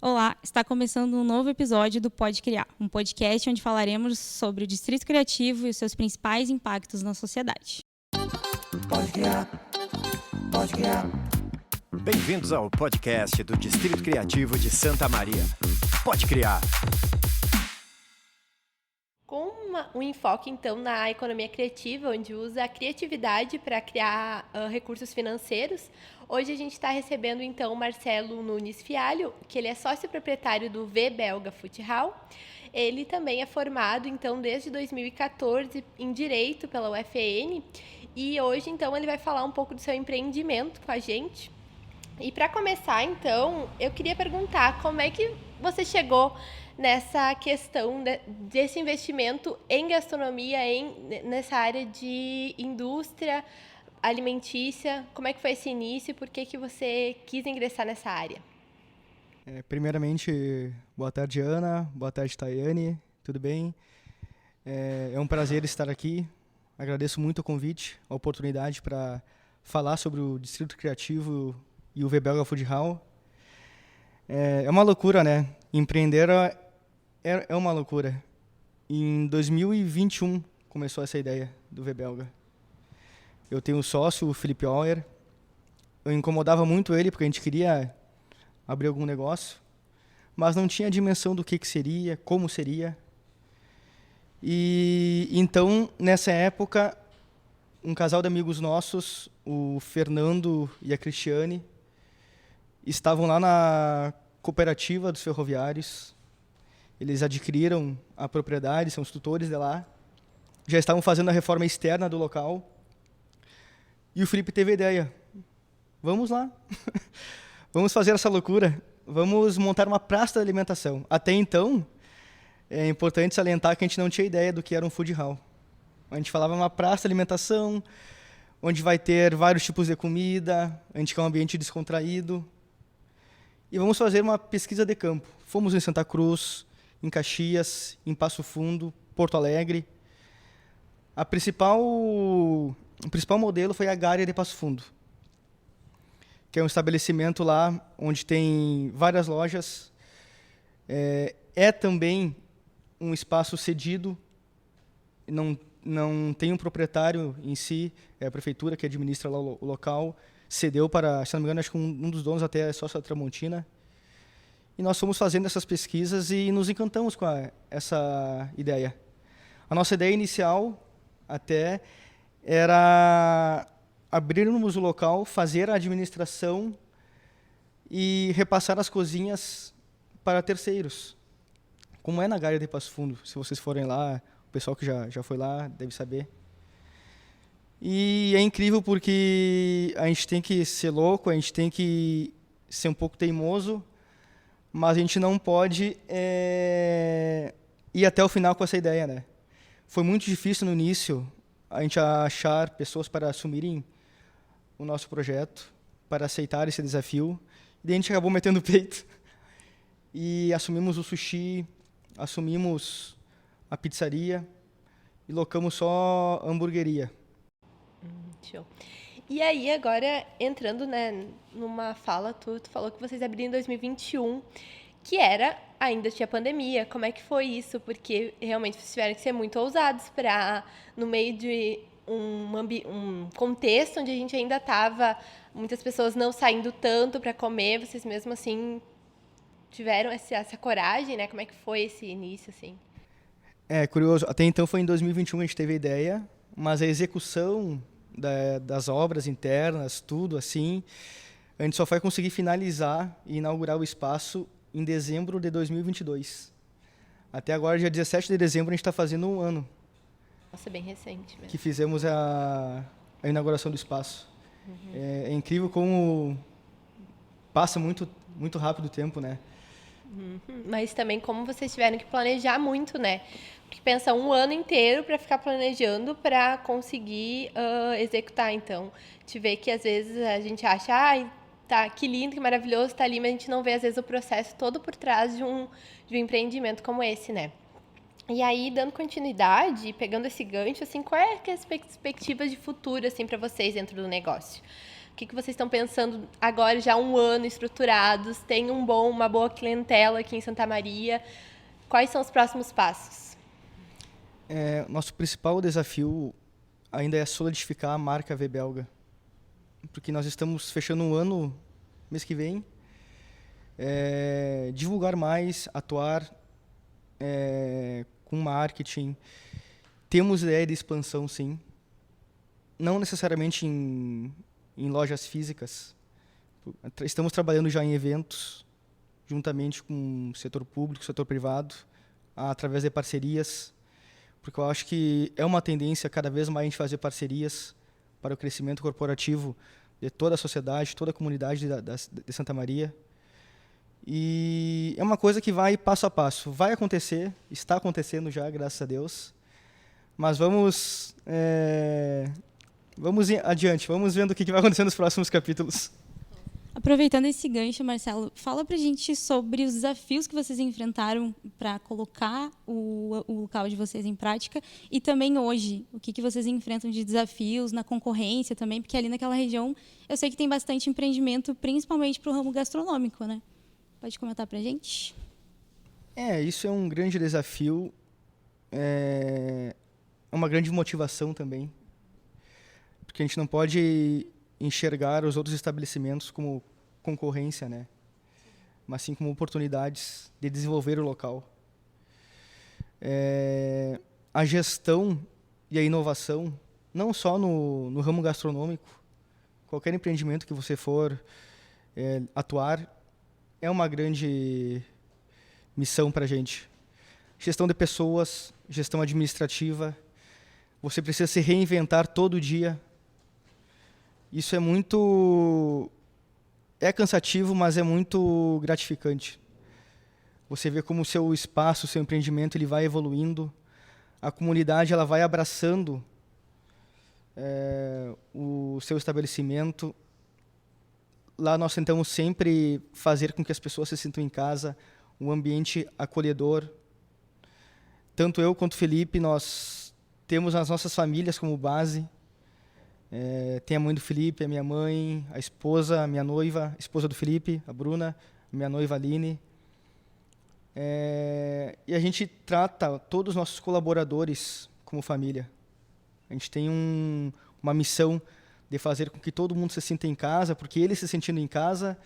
Olá, está começando um novo episódio do Pode Criar, um podcast onde falaremos sobre o Distrito Criativo e os seus principais impactos na sociedade. Pode criar, pode criar. Bem-vindos ao podcast do Distrito Criativo de Santa Maria. Pode criar! Com um enfoque, então, na economia criativa, onde usa a criatividade para criar recursos financeiros, hoje a gente está recebendo, então, o Marcelo Nunes Fialho, que ele é sócio proprietário do V Belga Food Hall. Ele também é formado, então, desde 2014 em Direito pela UFN, e hoje, então, ele vai falar um pouco do seu empreendimento com a gente. E para começar, então, eu queria perguntar como é que você chegou nessa questão desse investimento em gastronomia, nessa área de indústria alimentícia. Como é que foi esse início e por que você quis ingressar nessa área? Primeiramente, boa tarde, Ana. Boa tarde, Tayane. Tudo bem? É um prazer estar aqui. Agradeço muito o convite, a oportunidade para falar sobre o Distrito Criativo e o V Belga Food Hall. É uma loucura, né? Empreender é uma loucura. Em 2021 começou essa ideia do V Belga. Eu tenho um sócio, o Felipe Auer. Eu incomodava muito ele porque a gente queria abrir algum negócio, mas não tinha a dimensão do que seria, como seria. E então, nessa época, um casal de amigos nossos, o Fernando e a Cristiane, estavam lá na cooperativa dos ferroviários. Eles adquiriram a propriedade, são os tutores de lá. Já estavam fazendo a reforma externa do local. E o Felipe teve a ideia. Vamos lá. Vamos fazer essa loucura. Vamos montar uma praça de alimentação. Até então, é importante salientar que a gente não tinha ideia do que era um food hall. A gente falava uma praça de alimentação, onde vai ter vários tipos de comida, a gente quer um ambiente descontraído. E vamos fazer uma pesquisa de campo. Fomos em Santa Cruz, em Caxias, em Passo Fundo, Porto Alegre. O principal modelo foi a Gária de Passo Fundo, que é um estabelecimento lá onde tem várias lojas. É também um espaço cedido, não tem um proprietário em si, é a prefeitura que administra lá o local. Cedeu para, se não me engano, acho que um dos donos até é sócio da Tramontina. E nós fomos fazendo essas pesquisas e nos encantamos com essa ideia. A nossa ideia inicial até era abrirmos o local, fazer a administração e repassar as cozinhas para terceiros. Como é na Gária de Passo Fundo, se vocês forem lá, o pessoal que já foi lá deve saber. E é incrível porque a gente tem que ser louco, a gente tem que ser um pouco teimoso, mas a gente não pode ir até o final com essa ideia, né? Foi muito difícil no início a gente achar pessoas para assumirem o nosso projeto, para aceitar esse desafio. E daí a gente acabou metendo o peito e assumimos o sushi, assumimos a pizzaria e locamos só a hamburgueria. Show. E aí, agora, entrando, né, numa fala, tu falou que vocês abriram em 2021, que ainda tinha pandemia. Como é que foi isso? Porque realmente vocês tiveram que ser muito ousados para, no meio de um contexto onde a gente ainda estava, muitas pessoas não saindo tanto para comer, vocês mesmo assim tiveram essa coragem, né? Como é que foi esse início, assim? É curioso, até então foi em 2021 a gente teve a ideia, mas a execução das obras internas, tudo assim, a gente só foi conseguir finalizar e inaugurar o espaço em dezembro de 2022. Até agora, dia 17 de dezembro, a gente está fazendo um ano. Nossa, bem recente mesmo. Que fizemos a inauguração do espaço. Uhum. É incrível como passa muito, muito rápido o tempo, né? Uhum. Mas também como vocês tiveram que planejar muito, né? Porque pensa um ano inteiro para ficar planejando para conseguir executar. Então, te vê que às vezes a gente acha, tá, que lindo, que maravilhoso, tá ali, mas a gente não vê às vezes o processo todo por trás de um empreendimento como esse, né? E aí, dando continuidade, pegando esse gancho, assim, qual é a perspectiva de futuro, assim, para vocês dentro do negócio? O que vocês estão pensando agora, já há um ano estruturados, tem uma boa clientela aqui em Santa Maria? Quais são os próximos passos? Nosso principal desafio ainda é solidificar a marca V-Belga, porque nós estamos fechando um ano, mês que vem, divulgar mais, atuar com marketing. Temos ideia de expansão, sim, não necessariamente em lojas físicas. Estamos trabalhando já em eventos, juntamente com o setor público, o setor privado, através de parcerias, porque eu acho que é uma tendência cada vez mais a gente fazer parcerias para o crescimento corporativo de toda a sociedade, toda a comunidade de Santa Maria. E é uma coisa que vai passo a passo. Vai acontecer, está acontecendo já, graças a Deus. Mas vamos adiante, vamos vendo o que vai acontecer nos próximos capítulos. Aproveitando esse gancho, Marcelo, fala pra gente sobre os desafios que vocês enfrentaram para colocar o local de vocês em prática e também hoje, o que vocês enfrentam de desafios na concorrência também, porque ali naquela região eu sei que tem bastante empreendimento, principalmente para o ramo gastronômico, né? Pode comentar pra gente? Isso é um grande desafio, é uma grande motivação também, porque a gente não pode enxergar os outros estabelecimentos como concorrência, né? Mas sim como oportunidades de desenvolver o local. A gestão e a inovação, não só no ramo gastronômico, qualquer empreendimento que você for atuar, é uma grande missão para a gente. Gestão de pessoas, gestão administrativa, você precisa se reinventar todo dia. Isso é cansativo, mas é muito gratificante. Você vê como o seu espaço, o seu empreendimento, ele vai evoluindo. A comunidade ela vai abraçando o seu estabelecimento. Lá nós tentamos sempre fazer com que as pessoas se sintam em casa, um ambiente acolhedor. Tanto eu quanto o Felipe, nós temos as nossas famílias como base. Tem a mãe do Felipe, a minha mãe, a esposa, a minha noiva, a esposa do Felipe, a Bruna, a minha noiva Aline. E a gente trata todos os nossos colaboradores como família. A gente tem uma missão de fazer com que todo mundo se sinta em casa, porque eles se sentindo em casa,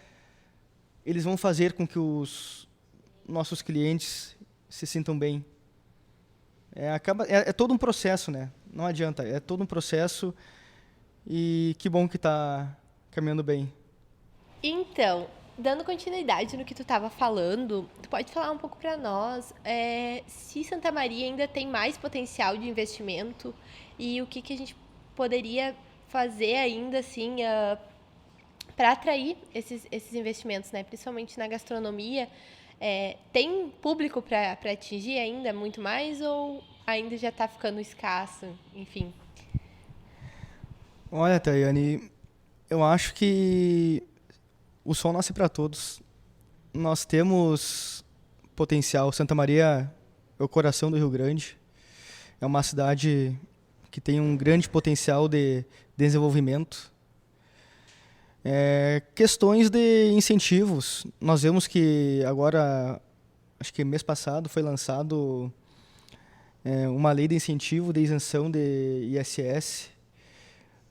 eles vão fazer com que os nossos clientes se sintam bem. É todo um processo, né? Não adianta, é todo um processo. E que bom que está caminhando bem. Então, dando continuidade no que tu estava falando, tu pode falar um pouco para nós se Santa Maria ainda tem mais potencial de investimento e o que a gente poderia fazer ainda assim para atrair esses investimentos, né? Principalmente na gastronomia. Tem público para atingir ainda muito mais ou ainda já está ficando escasso? Enfim. Olha, Tayane, eu acho que o sol nasce para todos. Nós temos potencial. Santa Maria é o coração do Rio Grande. É uma cidade que tem um grande potencial de desenvolvimento. Questões de incentivos. Nós vemos que agora, acho que mês passado, foi lançado uma lei de incentivo de isenção de ISS,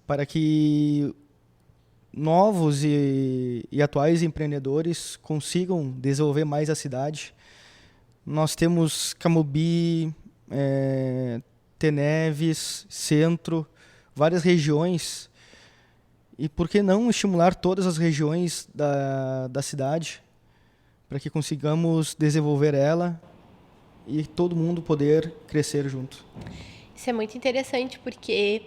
para que novos e atuais empreendedores consigam desenvolver mais a cidade. Nós temos Camobi, Teneves, Centro, várias regiões. E por que não estimular todas as regiões da cidade para que consigamos desenvolver ela e todo mundo poder crescer junto? Isso é muito interessante porque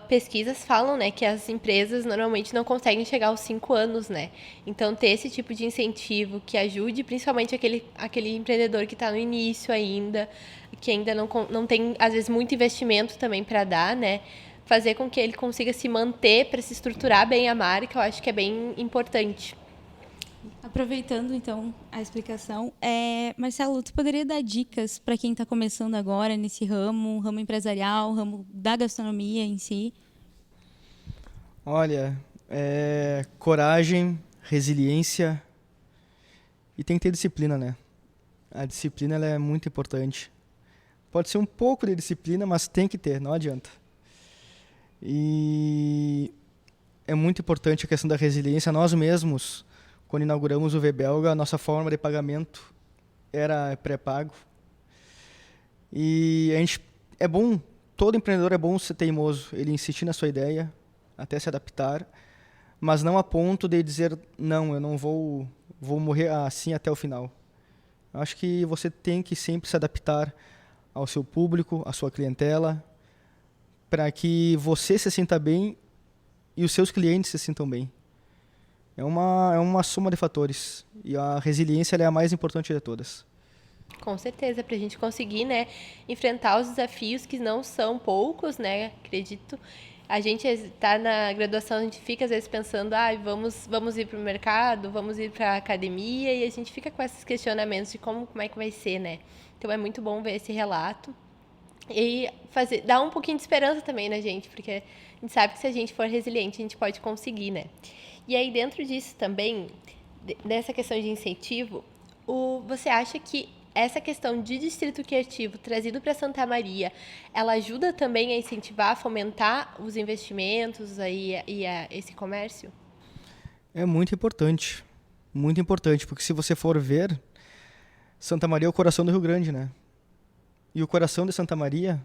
pesquisas falam, né, que as empresas normalmente não conseguem chegar aos 5 anos, né? Então, ter esse tipo de incentivo que ajude, principalmente aquele empreendedor que está no início ainda, que ainda não tem, às vezes, muito investimento também para dar, né? Fazer com que ele consiga se manter para se estruturar bem a marca, eu acho que é bem importante. Aproveitando, então, a explicação, Marcelo, tu poderia dar dicas para quem está começando agora nesse ramo empresarial, ramo da gastronomia em si? Olha, coragem, resiliência e tem que ter disciplina, né? A disciplina ela é muito importante. Pode ser um pouco de disciplina, mas tem que ter, não adianta. E é muito importante a questão da resiliência. Nós mesmos, quando inauguramos o V-Belga, a nossa forma de pagamento era pré-pago. E é bom, todo empreendedor é bom ser teimoso, ele insistir na sua ideia, até se adaptar, mas não a ponto de dizer, não, eu não vou morrer assim até o final. Eu acho que você tem que sempre se adaptar ao seu público, à sua clientela, para que você se sinta bem e os seus clientes se sintam bem. É uma soma de fatores e a resiliência ela é a mais importante de todas. Com certeza, para a gente conseguir, né, enfrentar os desafios que não são poucos, né, acredito. A gente está na graduação, a gente fica às vezes pensando, vamos ir para o mercado, vamos ir para a academia, e a gente fica com esses questionamentos de como é que vai ser, né. Então é muito bom ver esse relato e dar um pouquinho de esperança também na gente, porque a gente sabe que se a gente for resiliente, a gente pode conseguir, né. E aí dentro disso também, dessa questão de incentivo, você acha que essa questão de distrito criativo trazido para Santa Maria, ela ajuda também a incentivar, a fomentar os investimentos e esse comércio? É muito importante, porque se você for ver, Santa Maria é o coração do Rio Grande, né? E o coração de Santa Maria,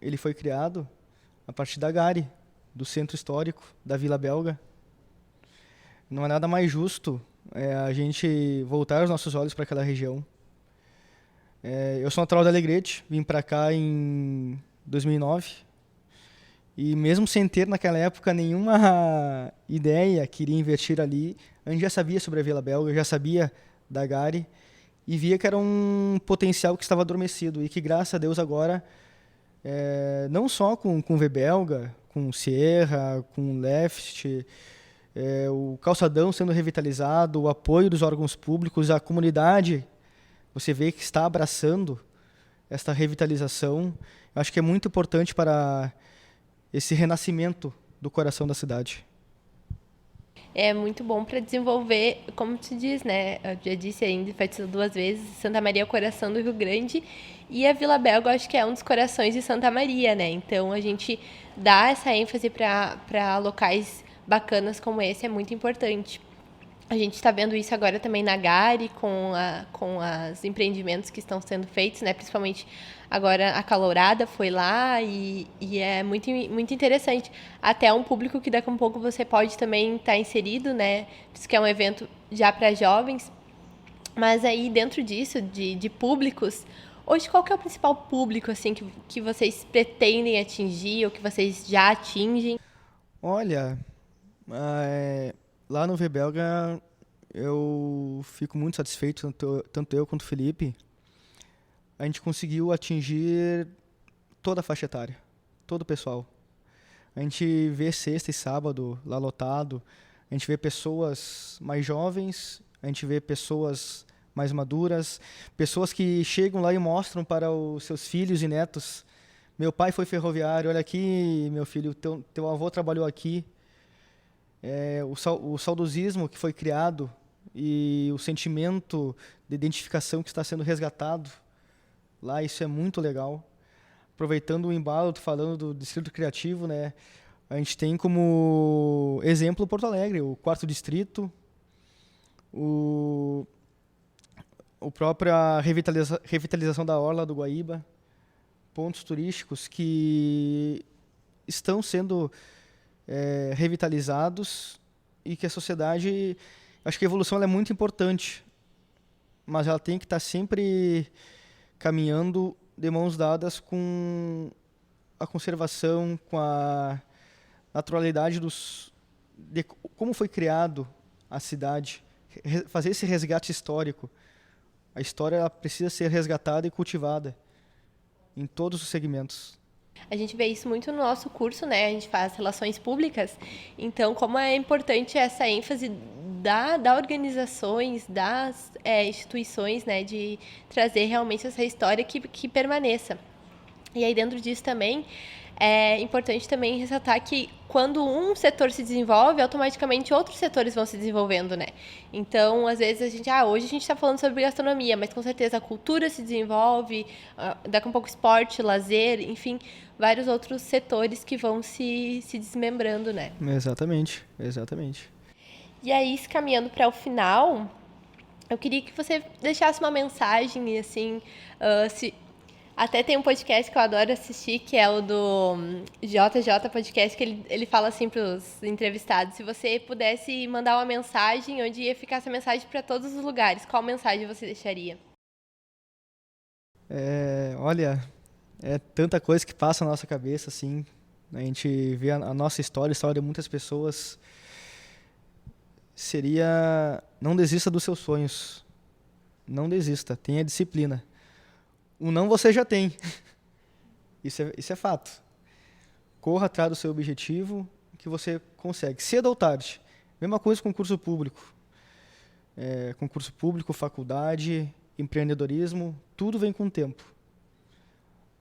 ele foi criado a partir da Gare, do centro histórico, da Vila Belga. Não é nada mais justo a gente voltar os nossos olhos para aquela região. Eu sou natural de Alegrete, vim para cá em 2009 e mesmo sem ter naquela época nenhuma ideia que iria investir ali, a gente já sabia sobre a Vila Belga, já sabia da Gare e via que era um potencial que estava adormecido e que graças a Deus agora, não só com o V-Belga, com Sierra, com Left, o calçadão sendo revitalizado, o apoio dos órgãos públicos, a comunidade, você vê que está abraçando esta revitalização. Eu acho que é muito importante para esse renascimento do coração da cidade. É muito bom para desenvolver, como tu diz, né? Eu já disse ainda, enfatizou 2 vezes, Santa Maria é o coração do Rio Grande e a Vila Belga, eu acho que é um dos corações de Santa Maria, né? Então, a gente dá essa ênfase para locais bacanas como esse é muito importante. A gente está vendo isso agora também na Gare, com os empreendimentos que estão sendo feitos, né? Principalmente agora a Calourada foi lá e é muito, muito interessante. Até um público que daqui a um pouco você pode também estar inserido, né? Isso que é um evento já para jovens. Mas aí dentro disso, de públicos, hoje qual que é o principal público assim, que vocês pretendem atingir ou que vocês já atingem? Olha, lá no V-Belga, eu fico muito satisfeito, tanto eu quanto o Felipe. A gente conseguiu atingir toda a faixa etária, todo o pessoal. A gente vê sexta e sábado lá lotado, a gente vê pessoas mais jovens, a gente vê pessoas mais maduras, pessoas que chegam lá e mostram para os seus filhos e netos: meu pai foi ferroviário, olha aqui, meu filho, teu avô trabalhou aqui. O saudosismo que foi criado e o sentimento de identificação que está sendo resgatado lá, isso é muito legal. Aproveitando o embalo, falando do Distrito Criativo, né? A gente tem como exemplo Porto Alegre, o 4º Distrito, a própria revitalização da Orla do Guaíba, pontos turísticos que estão sendo revitalizados e que a sociedade, acho que a evolução ela é muito importante, mas ela tem que estar sempre caminhando de mãos dadas com a conservação, com a naturalidade de como foi criado a cidade, fazer esse resgate histórico. A história ela precisa ser resgatada e cultivada em todos os segmentos. A gente vê isso muito no nosso curso, né? A gente faz relações públicas. Então, como é importante essa ênfase da organizações, das instituições, né? De trazer realmente essa história que permaneça. E aí, dentro disso também, é importante também ressaltar que quando um setor se desenvolve, automaticamente outros setores vão se desenvolvendo, né? Então, às vezes, hoje a gente está falando sobre gastronomia, mas com certeza a cultura se desenvolve, daqui a um pouco esporte, lazer, enfim, vários outros setores que vão se desmembrando, né? Exatamente, exatamente. E aí, caminhando para o final, eu queria que você deixasse uma mensagem, assim, até tem um podcast que eu adoro assistir, que é o do JJ Podcast, que ele fala assim para os entrevistados, se você pudesse mandar uma mensagem, onde ia ficar essa mensagem para todos os lugares, qual mensagem você deixaria? Olha, é tanta coisa que passa na nossa cabeça, assim, a gente vê a nossa história, a história de muitas pessoas, seria, não desista dos seus sonhos, não desista, tenha disciplina. O não você já tem, isso é fato. Corra atrás do seu objetivo, que você consegue, cedo ou tarde. Mesma coisa com concurso público. Concurso público, faculdade, empreendedorismo, tudo vem com o tempo.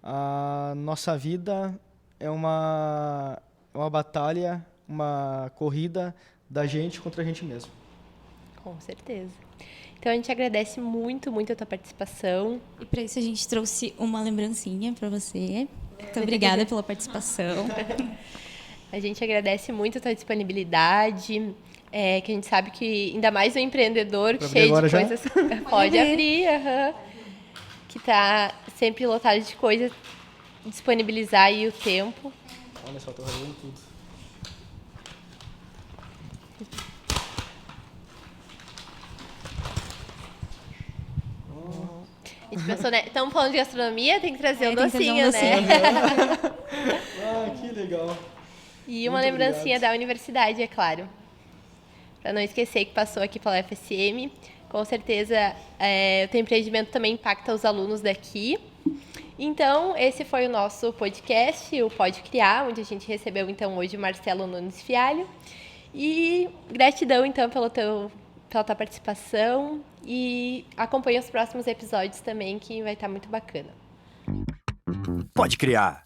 A nossa vida é uma batalha, uma corrida da gente contra a gente mesmo. Com certeza. Então, a gente agradece muito, muito a tua participação. E para isso a gente trouxe uma lembrancinha para você. Muito obrigada pela participação. A gente agradece muito a tua disponibilidade, que a gente sabe que, ainda mais um empreendedor cheio de coisas... Pode abrir, que está sempre lotado de coisas, disponibilizar aí o tempo. Olha só, tô ralando tudo. A gente pensou, né? Estamos falando de gastronomia, tem que trazer um tem que trazer docinho, um né? Que legal. E uma Muito lembrancinha obrigado. da universidade, é claro. Para não esquecer que passou aqui pela FSM. Com certeza, o teu empreendimento também impacta os alunos daqui. Então, esse foi o nosso podcast, o Pode Criar, onde a gente recebeu, então, hoje o Marcelo Nunes Fialho. E gratidão, então, pela tua participação. E acompanhe os próximos episódios também, que vai estar muito bacana. Pode criar.